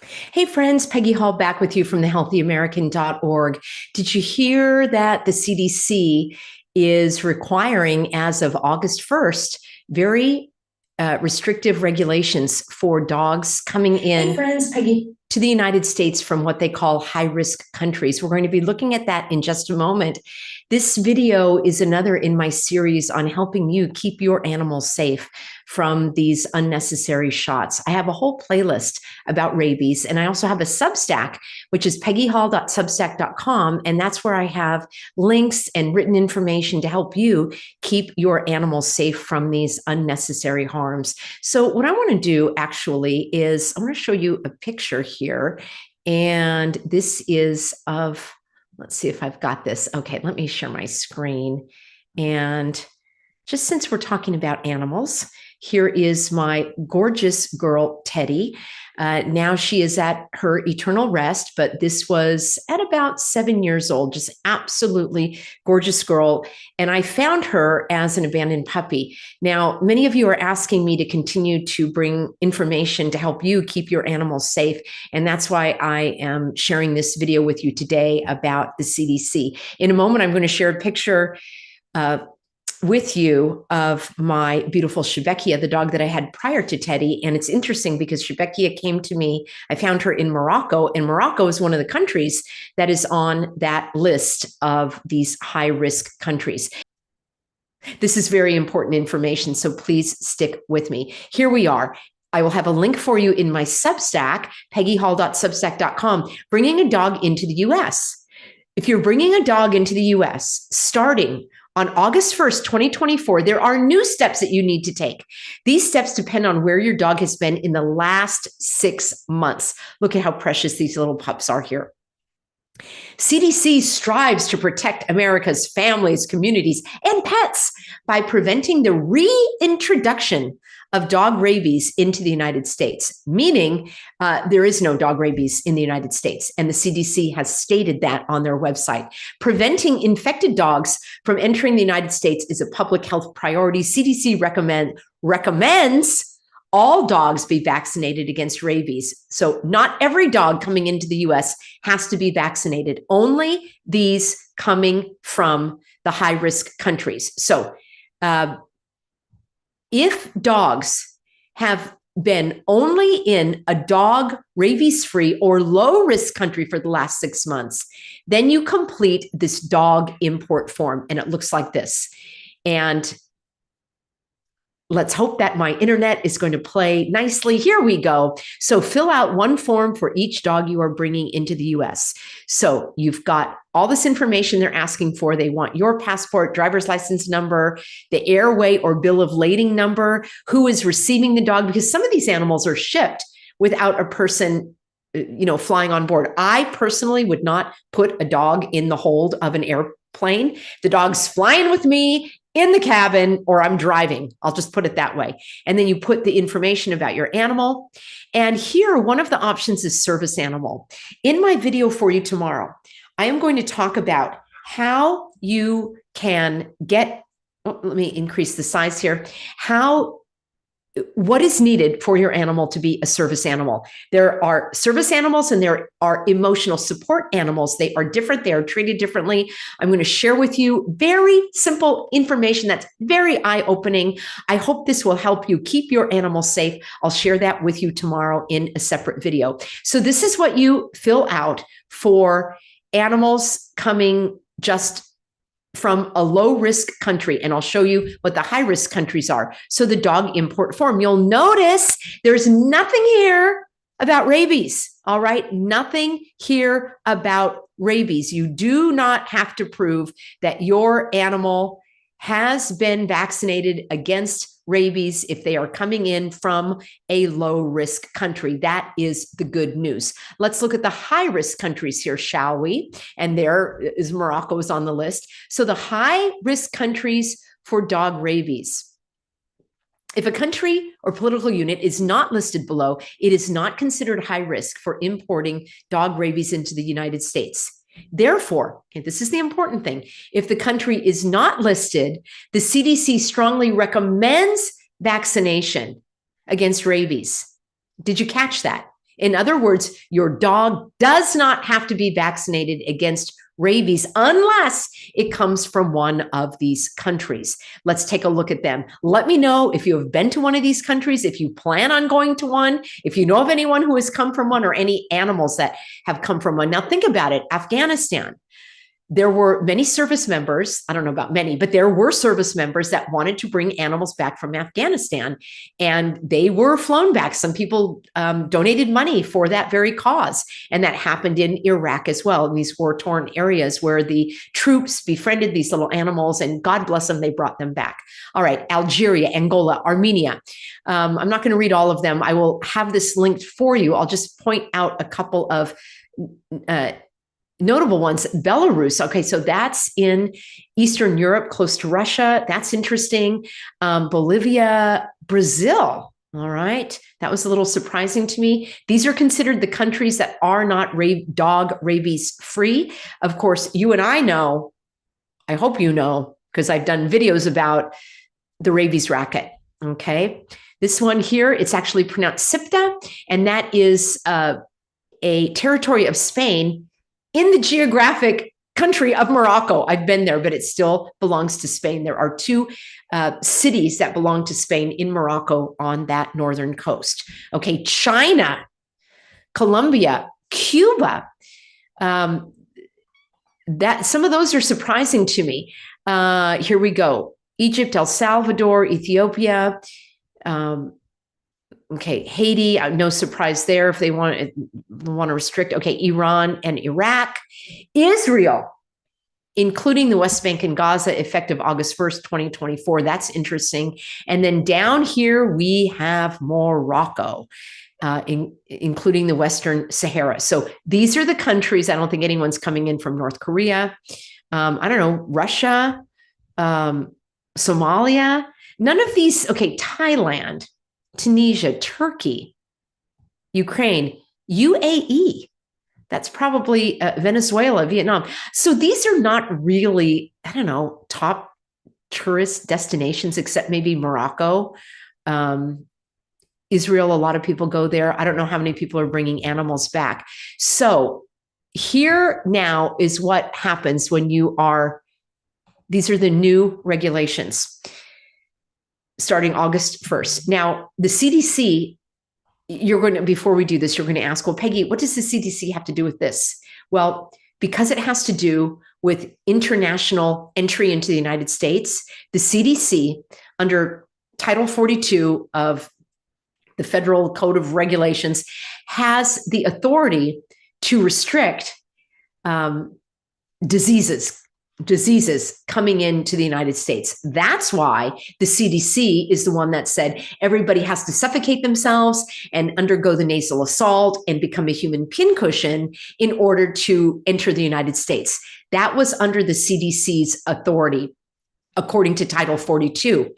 Hey friends, Peggy Hall back with you from thehealthyamerican.org. Did you hear that the CDC is requiring, as of August 1st, very restrictive regulations for dogs coming in? Hey friends, Peggy. To the United States from what they call high-risk countries. We're going to be looking at that in just a moment. This video is another in my series on helping you keep your animals safe from these unnecessary shots. I have a whole playlist about rabies, and I also have a Substack, which is peggyhall.substack.com, and that's where I have links and written information to help you keep your animals safe from these unnecessary harms. So what I want to do actually is I want to show you a picture here, and this is of, let's see if I've got this. Okay, let me share my screen. And just since we're talking about animals, here is my gorgeous girl, Teddy. Now she is at her eternal rest, but this was at about 7 years old, just absolutely gorgeous girl. And I found her as an abandoned puppy. Now, many of you are asking me to continue to bring information to help you keep your animals safe. And that's why I am sharing this video with you today about the CDC. In a moment, I'm going to share a picture with you of my beautiful Shebekia, the dog that I had prior to Teddy. And it's interesting because Shebekia came to me, I found her in Morocco, and Morocco is one of the countries that is on that list of these high-risk countries. This is very important information, so please stick with me. Here we are. I will have a link for you in my Substack, peggyhall.substack.com, bringing a dog into the US. If you're bringing a dog into the US, starting on August 1st, 2024, there are new steps that you need to take. These steps depend on where your dog has been in the last 6 months. Look at how precious these little pups are here. CDC strives to protect America's families, communities, and pets by preventing the reintroduction of dog rabies into the United States, meaning there is no dog rabies in the United States. And the CDC has stated that on their website. Preventing infected dogs from entering the United States is a public health priority. CDC recommends all dogs be vaccinated against rabies. So not every dog coming into the US has to be vaccinated, only these coming from the high-risk countries. So if dogs have been only in a dog rabies-free or low-risk country for the last 6 months, then you complete this dog import form, and it looks like this. And let's hope that my internet is going to play nicely. Here we go. So fill out one form for each dog you are bringing into the US. So you've got all this information they're asking for. They want your passport, driver's license number, the airway or bill of lading number, who is receiving the dog, because some of these animals are shipped without a person flying on board. I personally would not put a dog in the hold of an airplane. The dog's flying with me in the cabin, or I'm driving. I'll just put it that way. And then you put the information about your animal. And here, one of the options is service animal. In my video for you tomorrow, I am going to talk about how you can get, let me increase the size here, what is needed for your animal to be a service animal. There are service animals and there are emotional support animals. They are different. They are treated differently. I'm going to share with you very simple information that's very eye-opening. I hope this will help you keep your animal safe. I'll share that with you tomorrow in a separate video. So this is what you fill out for animals coming just from a low-risk country, and I'll show you what the high-risk countries are. So the dog import form, you'll notice there's nothing here about rabies, all right? Nothing here about rabies. You do not have to prove that your animal has been vaccinated against rabies if they are coming in from a low-risk country. That is the good news. Let's look at the high-risk countries here, shall we? And there is Morocco is on the list. So the high-risk countries for dog rabies. If a country or political unit is not listed below, it is not considered high risk for importing dog rabies into the United States. Therefore, and this is the important thing, if the country is not listed, the CDC strongly recommends vaccination against rabies. Did you catch that? In other words, your dog does not have to be vaccinated against rabies unless it comes from one of these countries. Let's take a look at them. Let me know if you have been to one of these countries, if you plan on going to one, if you know of anyone who has come from one or any animals that have come from one. Now think about it, Afghanistan. There were many service members, I don't know about many, but there were service members that wanted to bring animals back from Afghanistan, and they were flown back. Some people donated money for that very cause, and that happened in Iraq as well, in these war-torn areas where the troops befriended these little animals, and God bless them, they brought them back. All right, Algeria, Angola, Armenia. I'm not going to read all of them. I will have this linked for you. I'll just point out a couple of notable ones. Belarus. Okay, so that's in Eastern Europe, close to Russia. That's interesting. Bolivia, Brazil. All right, that was a little surprising to me. These are considered the countries that are not dog rabies free. Of course, you and I know, I hope you know, because I've done videos about the rabies racket. Okay, this one here, it's actually pronounced SIPTA, and that is a territory of Spain in the geographic country of Morocco. I've been there, but it still belongs to Spain. There are two cities that belong to Spain in Morocco on that northern coast. Okay, China, Colombia, Cuba. That some of those are surprising to me. Here we go. Egypt, El Salvador, Ethiopia. Okay, Haiti, no surprise there if they want to restrict. Okay, Iran and Iraq. Israel, including the West Bank and Gaza, effective August 1st, 2024. That's interesting. And then down here, we have Morocco, including the Western Sahara. So these are the countries. I don't think anyone's coming in from North Korea. I don't know, Russia, Somalia. None of these, okay, Thailand, Tunisia, Turkey, Ukraine, UAE. That's probably Venezuela, Vietnam. So these are not really, I don't know, top tourist destinations, except maybe Morocco. Israel, a lot of people go there. I don't know how many people are bringing animals back. So here now is what happens when you are, these are the new regulations starting August 1st. Now, the CDC, you're going to, before we do this, you're going to ask, well, Peggy, what does the CDC have to do with this? Well, because it has to do with international entry into the United States, the CDC, under Title 42 of the Federal Code of Regulations, has the authority to restrict diseases coming into the United States. That's why the CDC is the one that said everybody has to suffocate themselves and undergo the nasal assault and become a human pincushion in order to enter the United States. That was under the CDC's authority, according to Title 42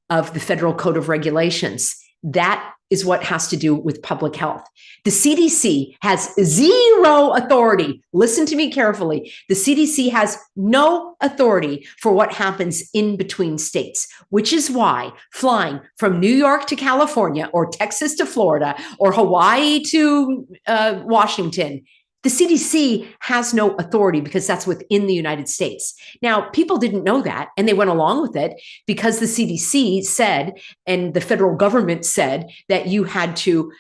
of the Federal Code of Regulations. That is what has to do with public health. The CDC has zero authority. Listen to me carefully. The CDC has no authority for what happens in between states, which is why flying from New York to California or Texas to Florida or Hawaii to Washington, the CDC has no authority because that's within the United States. Now, people didn't know that, and they went along with it because the CDC said, and the federal government said, that you had to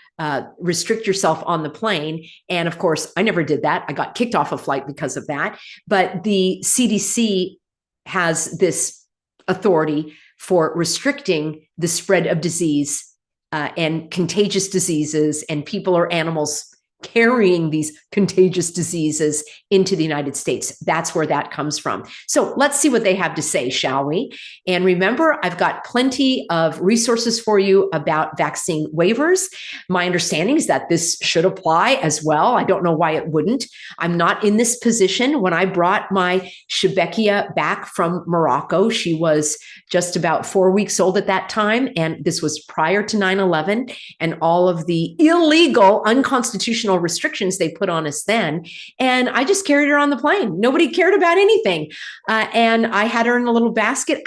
restrict yourself on the plane. And of course, I never did that. I got kicked off a flight because of that. But the CDC has this authority for restricting the spread of disease and contagious diseases, and people or animals carrying these contagious diseases into the United States. That's where that comes from. So let's see what they have to say, shall we? And remember, I've got plenty of resources for you about vaccine waivers. My understanding is that this should apply as well. I don't know why it wouldn't. I'm not in this position. When I brought my Shebekia back from Morocco, she was just about 4 weeks old at that time. And this was prior to 9/11 and all of the illegal, unconstitutional restrictions they put on us then. And I just carried her on the plane. Nobody cared about anything. And I had her in a little basket.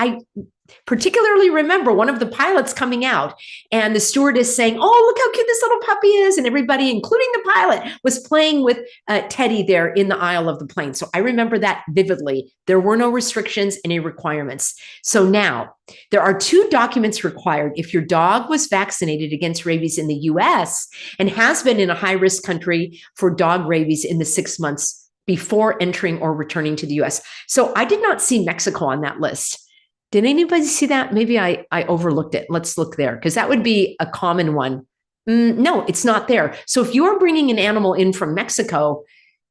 Particularly remember one of the pilots coming out and the stewardess saying, oh, look how cute this little puppy is. And everybody, including the pilot, was playing with Teddy there in the aisle of the plane. So I remember that vividly. There were no restrictions, any requirements. So now there are 2 documents required if your dog was vaccinated against rabies in the US and has been in a high-risk country for dog rabies in the 6 months before entering or returning to the US. So I did not see Mexico on that list. Did anybody see that? Maybe I overlooked it. Let's look there, because that would be a common one. No, it's not there. So if you're bringing an animal in from Mexico,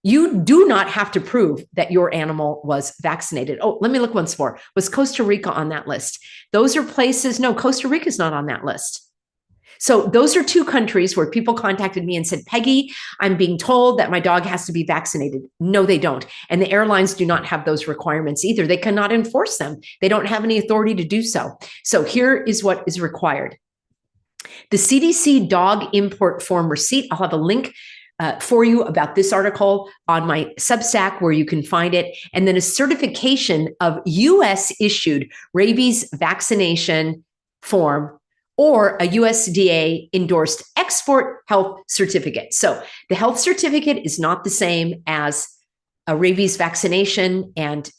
you do not have to prove that your animal was vaccinated. Oh, let me look once more. Was Costa Rica on that list? Those are places. No, Costa Rica is not on that list. So those are 2 countries where people contacted me and said, Peggy, I'm being told that my dog has to be vaccinated. No, they don't. And the airlines do not have those requirements either. They cannot enforce them. They don't have any authority to do so. So here is what is required. The CDC dog import form receipt. I'll have a link for you about this article on my Substack where you can find it. And then a certification of US issued rabies vaccination form or a USDA endorsed export health certificate. So the health certificate is not the same as a rabies vaccination, and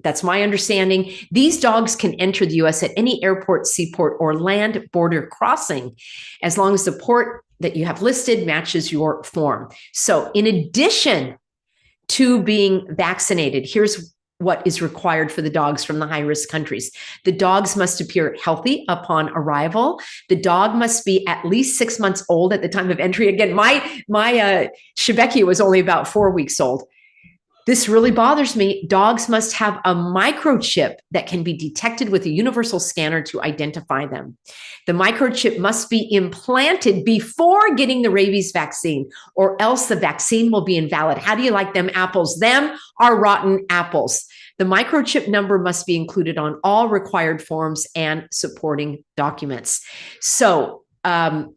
that's my understanding. These dogs can enter the US at any airport, seaport, or land border crossing, as long as the port that you have listed matches your form. So in addition to being vaccinated, here's what is required for the dogs from the high-risk countries. The dogs must appear healthy upon arrival. The dog must be at least 6 months old at the time of entry. Again, my Shebeki was only about 4 weeks old. This really bothers me. Dogs must have a microchip that can be detected with a universal scanner to identify them. The microchip must be implanted before getting the rabies vaccine, or else the vaccine will be invalid. How do you like them apples? Them are rotten apples. The microchip number must be included on all required forms and supporting documents. So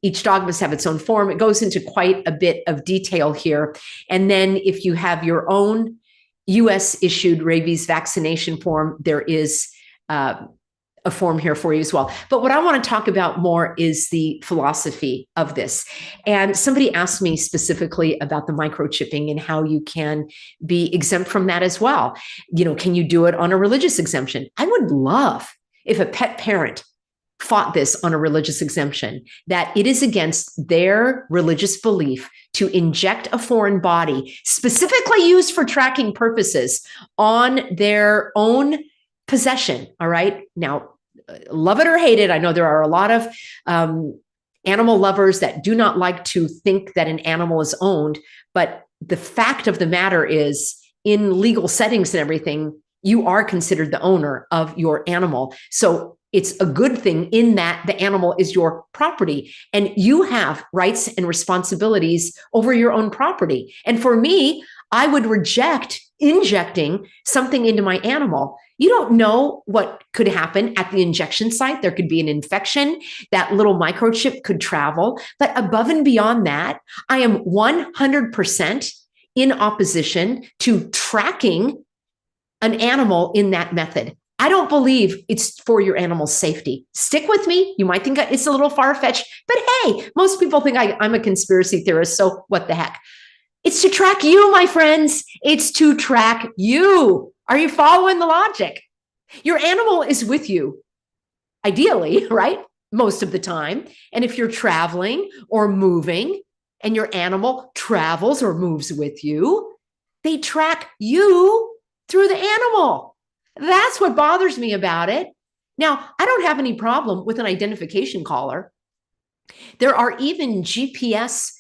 each dog must have its own form. It goes into quite a bit of detail here. And then if you have your own US issued rabies vaccination form, there is a form here for you as well. But what I want to talk about more is the philosophy of this. And somebody asked me specifically about the microchipping and how you can be exempt from that as well. You know, can you do it on a religious exemption? I would love if a pet parent fought this on a religious exemption, that it is against their religious belief to inject a foreign body specifically used for tracking purposes on their own possession. All right. Now, love it or hate it, I know there are a lot of animal lovers that do not like to think that an animal is owned, but the fact of the matter is, in legal settings and everything, you are considered the owner of your animal. So it's a good thing in that the animal is your property and you have rights and responsibilities over your own property. And for me, I would reject injecting something into my animal. You don't know what could happen at the injection site. There could be an infection. That little microchip could travel. But above and beyond that, I am 100% in opposition to tracking an animal in that method. I don't believe it's for your animal's safety. Stick with me. You might think it's a little far-fetched, but hey, most people think I'm a conspiracy theorist, so what the heck? It's to track you, my friends. It's to track you. Are you following the logic? Your animal is with you, ideally, right? Most of the time. And if you're traveling or moving and your animal travels or moves with you, they track you through the animal. That's what bothers me about it. Now, I don't have any problem with an identification collar. There are even GPS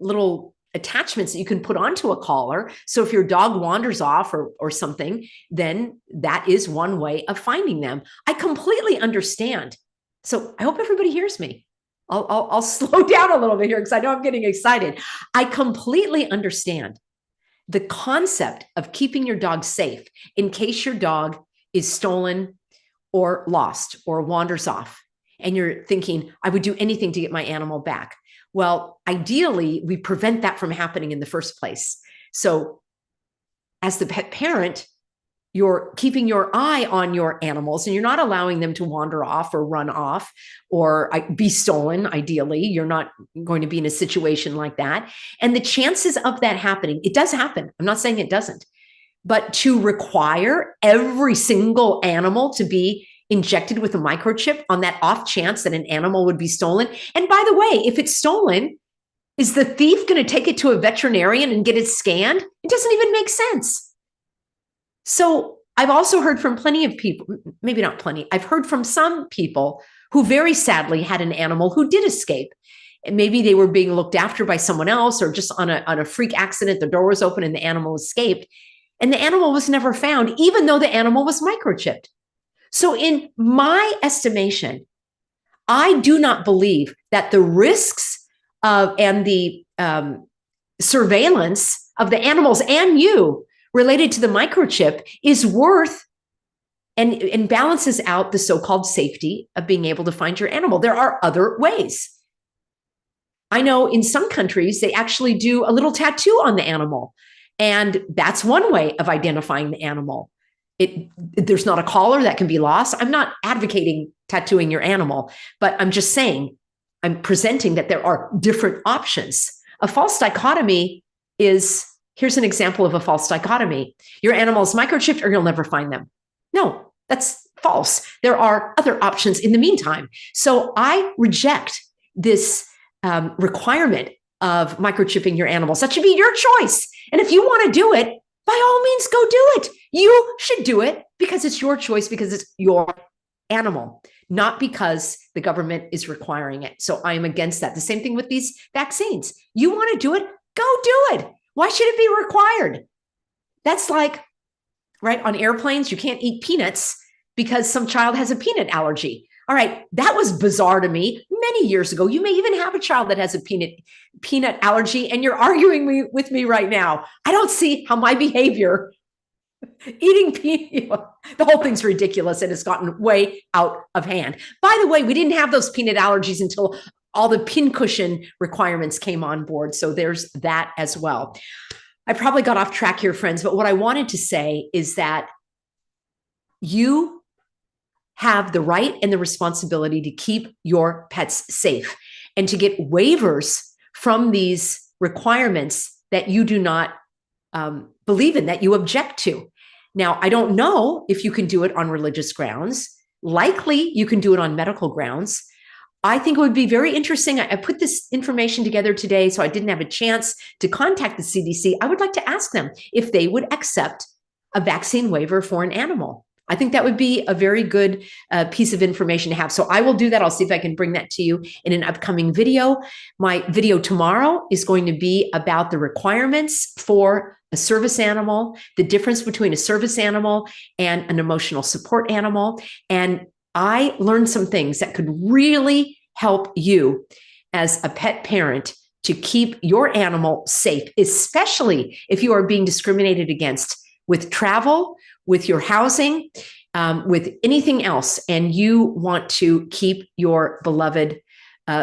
little attachments that you can put onto a collar. So if your dog wanders off or something, then that is one way of finding them. I completely understand. So I hope everybody hears me. I'll slow down a little bit here because I know I'm getting excited. I completely understand the concept of keeping your dog safe in case your dog is stolen or lost or wanders off. And you're thinking, I would do anything to get my animal back. Well, ideally, we prevent that from happening in the first place. So as the pet parent, you're keeping your eye on your animals and you're not allowing them to wander off or run off or be stolen. Ideally, you're not going to be in a situation like that. And the chances of that happening, it does happen. I'm not saying it doesn't, but to require every single animal to be injected with a microchip on that off chance that an animal would be stolen. And by the way, if it's stolen, is the thief going to take it to a veterinarian and get it scanned? It doesn't even make sense. So I've also heard from plenty of people, maybe not plenty, I've heard from some people who very sadly had an animal who did escape. And maybe they were being looked after by someone else or just on a freak accident, the door was open and the animal escaped. And the animal was never found, even though the animal was microchipped. So in my estimation, I do not believe that the risks and the surveillance of the animals and you related to the microchip is worth and balances out the so-called safety of being able to find your animal. There are other ways. I know in some countries, they actually do a little tattoo on the animal. And that's one way of identifying the animal. There's not a collar that can be lost. I'm not advocating tattooing your animal, but I'm just saying, I'm presenting that there are different options. A false dichotomy is, here's an example of a false dichotomy. Your animal is microchipped or you'll never find them. No, that's false. There are other options in the meantime. So I reject this requirement of microchipping your animals. That should be your choice. And if you want to do it, by all means, go do it. You should do it because it's your choice, because it's your animal, not because the government is requiring it. So I am against that. The same thing with these vaccines. You want to do it, go do it. Why should it be required? That's like, right, on airplanes, you can't eat peanuts because some child has a peanut allergy. All right, that was bizarre to me many years ago. You may even have a child that has a peanut allergy, and you're arguing with me right now. I don't see how my behavior, eating peanut, the whole thing's ridiculous and it's gotten way out of hand. By the way, we didn't have those peanut allergies until all the pincushion requirements came on board. So there's that as well. I probably got off track here, friends, but what I wanted to say is that you have the right and the responsibility to keep your pets safe and to get waivers from these requirements that you do not believe in, that you object to. Now, I don't know if you can do it on religious grounds. Likely, you can do it on medical grounds. I think it would be very interesting. I put this information together today, so I didn't have a chance to contact the CDC. I would like to ask them if they would accept a vaccine waiver for an animal. I think that would be a very good piece of information to have. So I will do that. I'll see if I can bring that to you in an upcoming video. My video tomorrow is going to be about the requirements for a service animal, the difference between a service animal and an emotional support animal. And I learned some things that could really help you as a pet parent to keep your animal safe, especially if you are being discriminated against with travel, with your housing, with anything else, and you want to keep your beloved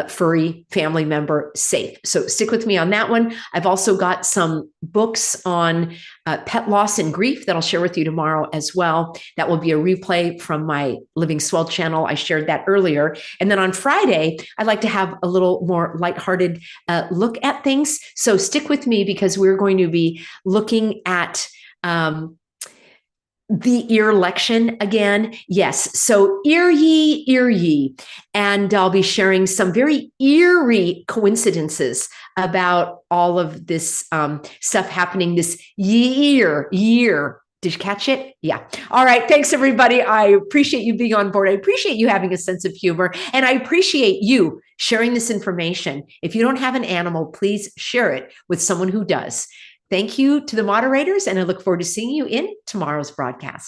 furry family member safe. So stick with me on that one. I've also got some books on pet loss and grief that I'll share with you tomorrow as well. That will be a replay from my Living Swell channel. I shared that earlier. And then on Friday, I'd like to have a little more lighthearted look at things. So stick with me because we're going to be looking at the ear election again. Yes. So ear ye, ear ye. And I'll be sharing some very eerie coincidences about all of this stuff happening this year. Did you catch it? Yeah. All right. Thanks, everybody. I appreciate you being on board. I appreciate you having a sense of humor. And I appreciate you sharing this information. If you don't have an animal, please share it with someone who does. Thank you to the moderators, and I look forward to seeing you in tomorrow's broadcast.